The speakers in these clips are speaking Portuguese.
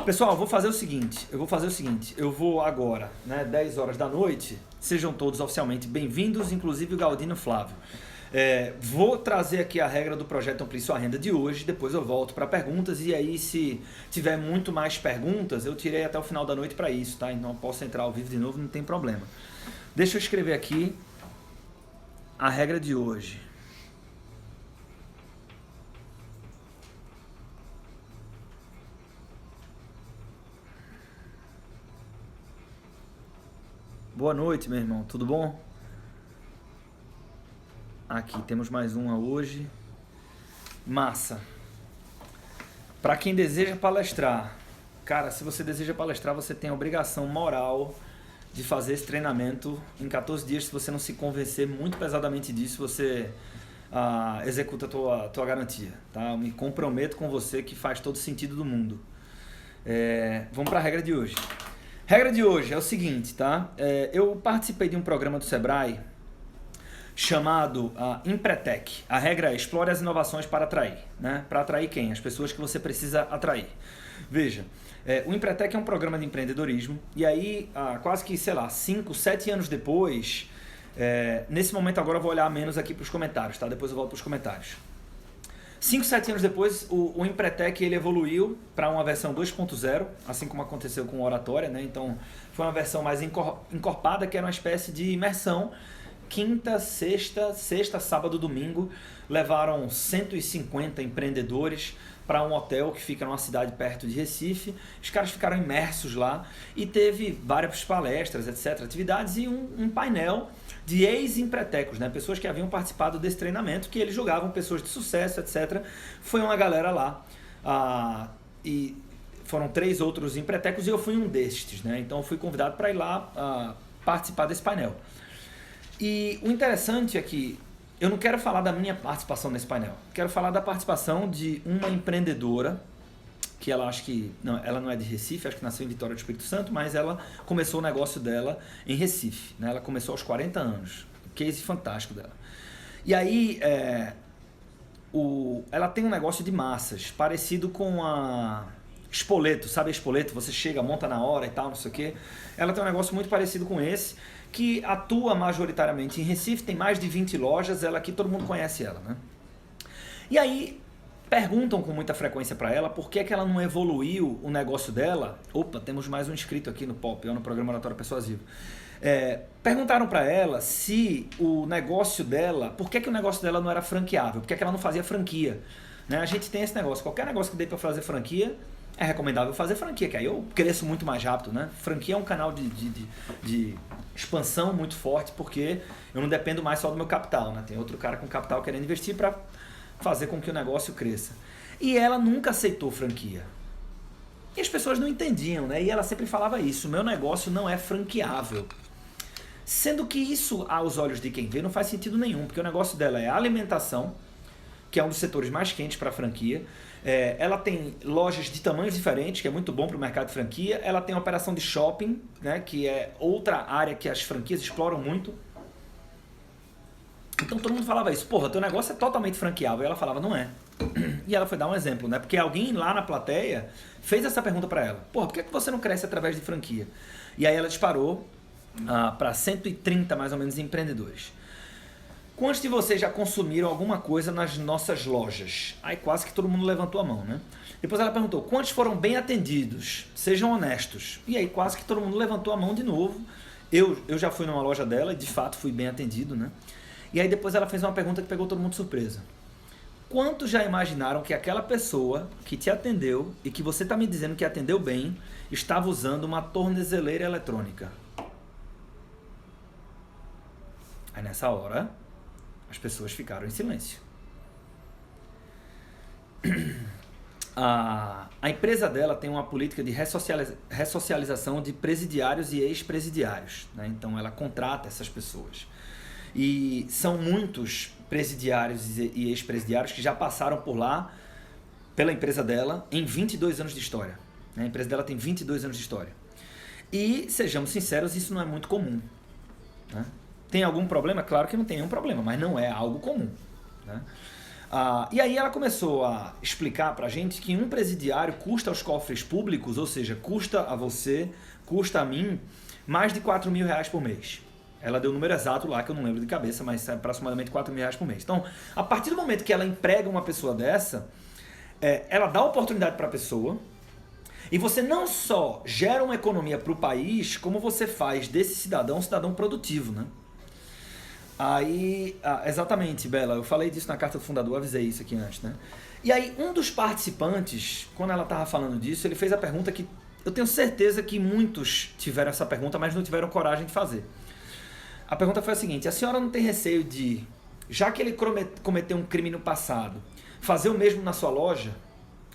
Pessoal, eu vou agora, né, 10 horas da noite, sejam todos oficialmente bem-vindos, inclusive o Galdino Flávio. Vou trazer aqui a regra do projeto Amplie Sua Renda de hoje, depois eu volto para perguntas e aí se tiver muito mais perguntas, eu tirei até o final da noite para isso, tá? Então eu posso entrar ao vivo de novo, não tem problema. Deixa eu escrever aqui a regra de hoje. Boa noite, meu irmão, tudo bom? Aqui, temos mais uma hoje. Massa. Para quem deseja palestrar, cara, se você deseja palestrar, você tem a obrigação moral de fazer esse treinamento em 14 dias. Se você não se convencer muito pesadamente disso, você executa a tua garantia, tá? Eu me comprometo com você que faz todo sentido do mundo. Vamos para a regra de hoje. Regra de hoje é o seguinte, tá? Eu participei de um programa do Sebrae chamado Empretec. A regra é: explore as inovações para atrair, né? Para atrair quem? As pessoas que você precisa atrair. Veja, o Empretec é um programa de empreendedorismo e aí, quase que, 5, 7 anos depois, nesse momento agora eu vou olhar menos aqui para os comentários, tá? Depois eu volto para os comentários. 5, 7 anos depois, o Empretec ele evoluiu para uma versão 2.0, assim como aconteceu com o Oratória, né? Então, foi uma versão mais encorpada, que era uma espécie de imersão. Quinta, sexta, sábado, domingo, levaram 150 empreendedores para um hotel que fica numa cidade perto de Recife. Os caras ficaram imersos lá e teve várias palestras, etc., atividades e um painel de ex-empretecos, né? Pessoas que haviam participado desse treinamento, que eles julgavam pessoas de sucesso, etc. Foi uma galera lá e foram 3 outros empretecos e eu fui um destes, né? Então eu fui convidado para ir lá participar desse painel. E o interessante é que eu não quero falar da minha participação nesse painel, quero falar da participação de uma empreendedora, que ela ela não é de Recife, acho que nasceu em Vitória do Espírito Santo, mas ela começou o negócio dela em Recife, né? Ela começou aos 40 anos, case fantástico dela. E aí, ela tem um negócio de massas, parecido com a Spoleto, sabe a Spoleto? Você chega, monta na hora e tal, não sei o quê. Ela tem um negócio muito parecido com esse, que atua majoritariamente em Recife, tem mais de 20 lojas, ela aqui todo mundo conhece ela, né? E aí perguntam com muita frequência para ela por que ela não evoluiu o negócio dela. Opa, temos mais um inscrito aqui no POP, no Programa Oratório Persuasivo. Perguntaram para ela se o negócio dela, por que o negócio dela não era franqueável, por que ela não fazia franquia, né? A gente tem esse negócio, qualquer negócio que dê para fazer franquia, é recomendável fazer franquia, que aí eu cresço muito mais rápido, né? Franquia é um canal de expansão muito forte, porque eu não dependo mais só do meu capital, né? Tem outro cara com capital querendo investir para fazer com que o negócio cresça. E ela nunca aceitou franquia. E as pessoas não entendiam, né? E ela sempre falava isso: o meu negócio não é franqueável. Sendo que isso, aos olhos de quem vê, não faz sentido nenhum, porque o negócio dela é alimentação, que é um dos setores mais quentes para a franquia. Ela tem lojas de tamanhos diferentes, que é muito bom para o mercado de franquia. Ela tem a operação de shopping, né, que é outra área que as franquias exploram muito. Então todo mundo falava isso: porra, teu negócio é totalmente franqueável. E ela falava: não é. E ela foi dar um exemplo, né? Porque alguém lá na plateia fez essa pergunta para ela: porra, por que você não cresce através de franquia? E aí ela disparou para 130 mais ou menos empreendedores. Quantos de vocês já consumiram alguma coisa nas nossas lojas? Aí quase que todo mundo levantou a mão, né? Depois ela perguntou: quantos foram bem atendidos? Sejam honestos. E aí quase que todo mundo levantou a mão de novo. Eu já fui numa loja dela e de fato fui bem atendido, né? E aí depois ela fez uma pergunta que pegou todo mundo de surpresa: quantos já imaginaram que aquela pessoa que te atendeu e que você está me dizendo que atendeu bem estava usando uma tornezeleira eletrônica? Aí nessa hora as pessoas ficaram em silêncio. A empresa dela tem uma política de ressocialização de presidiários e ex-presidiários, né? Então ela contrata essas pessoas. E são muitos presidiários e ex-presidiários que já passaram por lá, pela empresa dela, em 22 anos de história. A empresa dela tem 22 anos de história. E, sejamos sinceros, isso não é muito comum, né? Tem algum problema? Claro que não tem nenhum problema, mas não é algo comum, né? E aí ela começou a explicar pra gente que um presidiário custa aos cofres públicos, ou seja, custa a você, custa a mim, mais de R$4.000 por mês. Ela deu o número exato lá, que eu não lembro de cabeça, mas é aproximadamente R$4.000 por mês. Então, a partir do momento que ela emprega uma pessoa dessa, ela dá oportunidade para a pessoa, e você não só gera uma economia para o país, como você faz desse cidadão um cidadão produtivo, né? Aí, exatamente, Bela, eu falei disso na carta do fundador, avisei isso aqui antes, né? E aí, um dos participantes, quando ela estava falando disso, ele fez a pergunta que eu tenho certeza que muitos tiveram essa pergunta, mas não tiveram coragem de fazer. A pergunta foi a seguinte: a senhora não tem receio de, já que ele cometeu um crime no passado, fazer o mesmo na sua loja?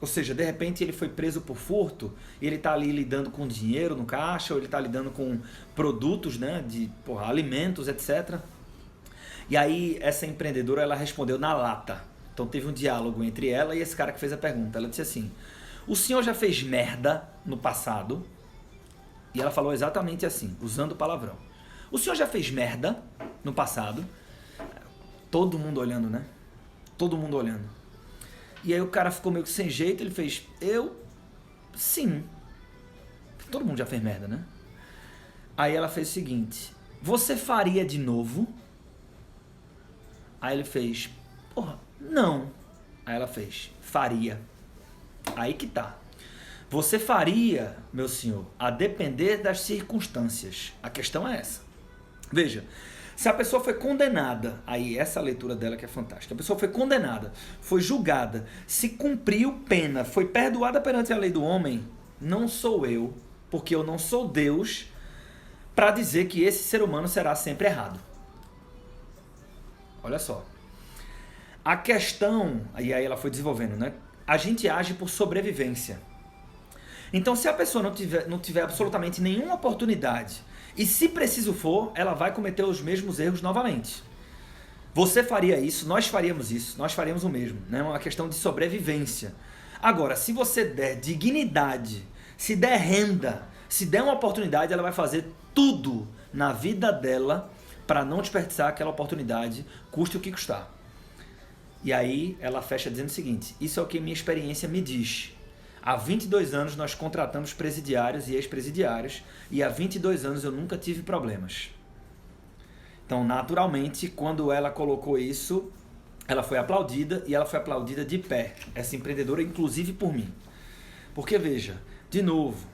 Ou seja, de repente ele foi preso por furto e ele está ali lidando com dinheiro no caixa, ou ele está lidando com produtos, né, de alimentos, etc. E aí essa empreendedora, ela respondeu na lata. Então teve um diálogo entre ela e esse cara que fez a pergunta. Ela disse assim: o senhor já fez merda no passado? E ela falou exatamente assim, usando palavrão. O senhor já fez merda no passado? Todo mundo olhando, né? Todo mundo olhando. E aí o cara ficou meio que sem jeito, ele fez: eu? Sim. Todo mundo já fez merda, né? Aí ela fez o seguinte: você faria de novo? Aí ele fez: porra, não. Aí ela fez: faria. Aí que tá. Você faria, meu senhor, a depender das circunstâncias. A questão é essa. Veja, se a pessoa foi condenada, aí essa leitura dela que é fantástica, a pessoa foi condenada, foi julgada, se cumpriu pena, foi perdoada perante a lei do homem, não sou eu, porque eu não sou Deus, para dizer que esse ser humano será sempre errado. Olha só. A questão, e aí ela foi desenvolvendo, né? A gente age por sobrevivência. Então, se a pessoa não tiver absolutamente nenhuma oportunidade, e se preciso for, ela vai cometer os mesmos erros novamente. Você faria isso, nós faríamos o mesmo, né? É uma questão de sobrevivência. Agora, se você der dignidade, se der renda, se der uma oportunidade, ela vai fazer tudo na vida dela para não desperdiçar aquela oportunidade, custe o que custar. E aí ela fecha dizendo o seguinte: isso é o que minha experiência me diz. Há 22 anos nós contratamos presidiários e ex-presidiários, e há 22 anos eu nunca tive problemas. Então, naturalmente, quando ela colocou isso, ela foi aplaudida, e ela foi aplaudida de pé, essa empreendedora, inclusive por mim. Porque, veja, de novo,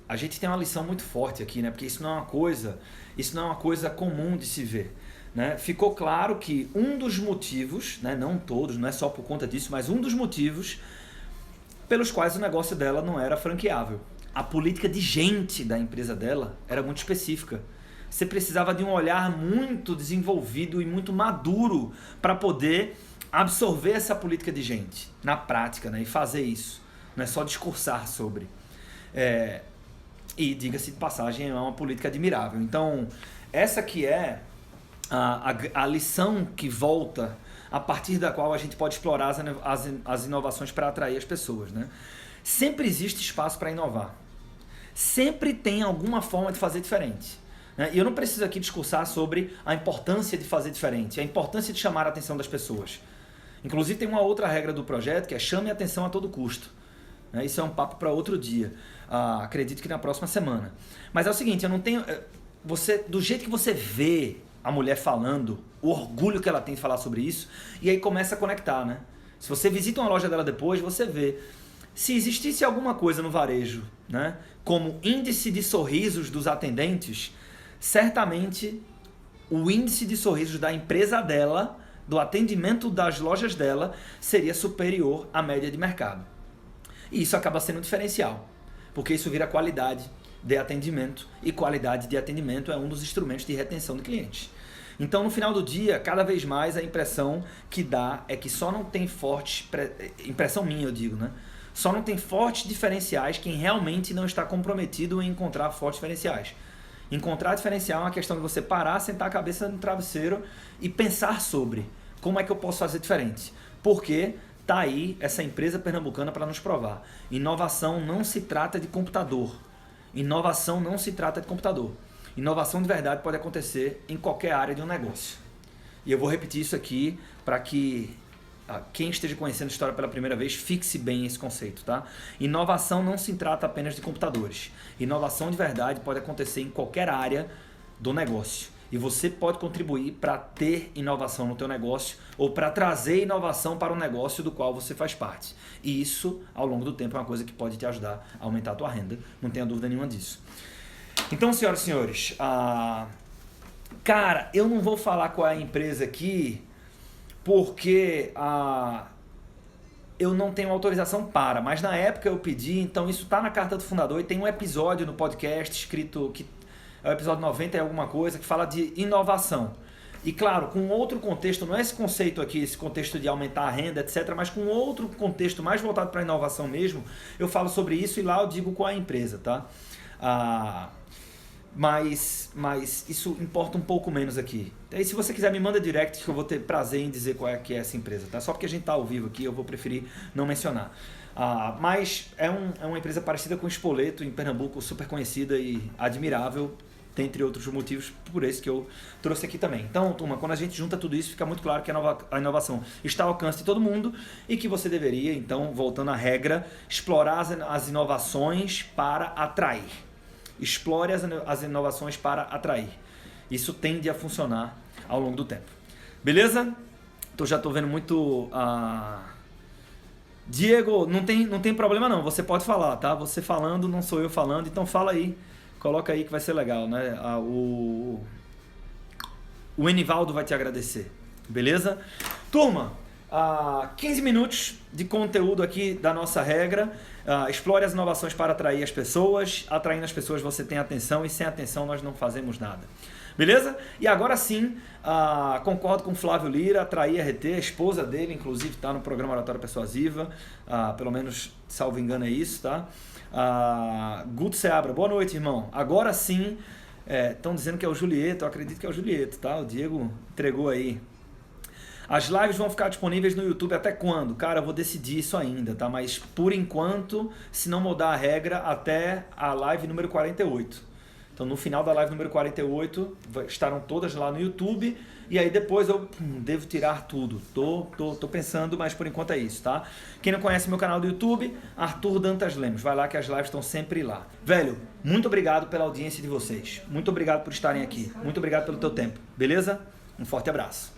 a gente tem uma lição muito forte aqui, né? Porque isso não é uma coisa comum de se ver. Né? Ficou claro que um dos motivos, né? Não todos, não é só por conta disso, mas um dos motivos pelos quais o negócio dela não era franqueável. A política de gente da empresa dela era muito específica. Você precisava de um olhar muito desenvolvido e muito maduro para poder absorver essa política de gente na prática, né? E fazer isso. Não é só discursar sobre. E, diga-se de passagem, é uma política admirável. Então, essa que é a lição que volta, a partir da qual a gente pode explorar as inovações para atrair as pessoas, né? Sempre existe espaço para inovar. Sempre tem alguma forma de fazer diferente, né? E eu não preciso aqui discursar sobre a importância de fazer diferente, a importância de chamar a atenção das pessoas. Inclusive tem uma outra regra do projeto que é: chame a atenção a todo custo. Isso é um papo para outro dia. Acredito que na próxima semana. Mas é o seguinte, eu não tenho... do jeito que você vê a mulher falando, o orgulho que ela tem de falar sobre isso, e aí começa a conectar, né? Se você visita uma loja dela depois, você vê. Se existisse alguma coisa no varejo, né, como índice de sorrisos dos atendentes, certamente o índice de sorrisos da empresa dela, do atendimento das lojas dela, seria superior à média de mercado. E isso acaba sendo um diferencial, porque isso vira qualidade de atendimento, e qualidade de atendimento é um dos instrumentos de retenção de clientes. Então, no final do dia, cada vez mais a impressão que dá é que só não tem impressão minha, eu digo, né? Só não tem fortes diferenciais quem realmente não está comprometido em encontrar fortes diferenciais. Encontrar diferencial é uma questão de você parar, sentar a cabeça no travesseiro e pensar sobre como é que eu posso fazer diferente. Porque tá aí essa empresa pernambucana para nos provar. Inovação não se trata de computador. Inovação não se trata de computador. Inovação de verdade pode acontecer em qualquer área de um negócio. E eu vou repetir isso aqui para que quem esteja conhecendo a história pela primeira vez, fixe bem esse conceito, tá? Inovação não se trata apenas de computadores. Inovação de verdade pode acontecer em qualquer área do negócio. E você pode contribuir para ter inovação no teu negócio ou para trazer inovação para o negócio do qual você faz parte. E isso, ao longo do tempo, é uma coisa que pode te ajudar a aumentar a tua renda. Não tenha dúvida nenhuma disso. Então, senhoras e senhores, cara, eu não vou falar qual é a empresa aqui porque eu não tenho autorização para, mas na época eu pedi, então isso está na carta do fundador e tem um episódio no podcast escrito que é o episódio 90 e alguma coisa, que fala de inovação. E claro, com outro contexto, não é esse conceito aqui, esse contexto de aumentar a renda, etc., mas com outro contexto mais voltado para a inovação mesmo, eu falo sobre isso e lá eu digo qual é a empresa, tá? Mas isso importa um pouco menos aqui. E se você quiser me manda direct que eu vou ter prazer em dizer qual é que é essa empresa, tá? Só porque a gente tá ao vivo aqui eu vou preferir não mencionar. Mas é uma empresa parecida com o Spoleto em Pernambuco, super conhecida e admirável, dentre outros motivos, por esse que eu trouxe aqui também. Então, turma, quando a gente junta tudo isso, fica muito claro que a inovação está ao alcance de todo mundo e que você deveria, então, voltando à regra, explorar as inovações para atrair. Explore as inovações para atrair. Isso tende a funcionar ao longo do tempo. Beleza? Já estou vendo muito... Diego, não tem problema não, você pode falar, tá? Você falando, não sou eu falando, então fala aí. Coloca aí que vai ser legal, né? O Enivaldo vai te agradecer. Beleza? Turma, 15 minutos de conteúdo aqui da nossa regra. Explore as inovações para atrair as pessoas. Atraindo as pessoas você tem atenção e sem atenção nós não fazemos nada. Beleza? E agora sim, concordo com o Flávio Lira, atrair RT, a esposa dele, inclusive, está no programa Oratória Persuasiva. Pelo menos, salvo engano, é isso, tá? Guto Seabra, boa noite, irmão. Agora sim, estão dizendo que é o Julieto, eu acredito que é o Julieto, tá? O Diego entregou aí. As lives vão ficar disponíveis no YouTube até quando? Cara, eu vou decidir isso ainda, tá? Mas por enquanto, se não mudar a regra, até a live número 48. Então no final da live número 48, estarão todas lá no YouTube. E aí depois eu devo tirar tudo. Tô pensando, mas por enquanto é isso, tá? Quem não conhece meu canal do YouTube, Arthur Dantas Lemos. Vai lá que as lives estão sempre lá. Velho, muito obrigado pela audiência de vocês. Muito obrigado por estarem aqui. Muito obrigado pelo teu tempo. Beleza? Um forte abraço.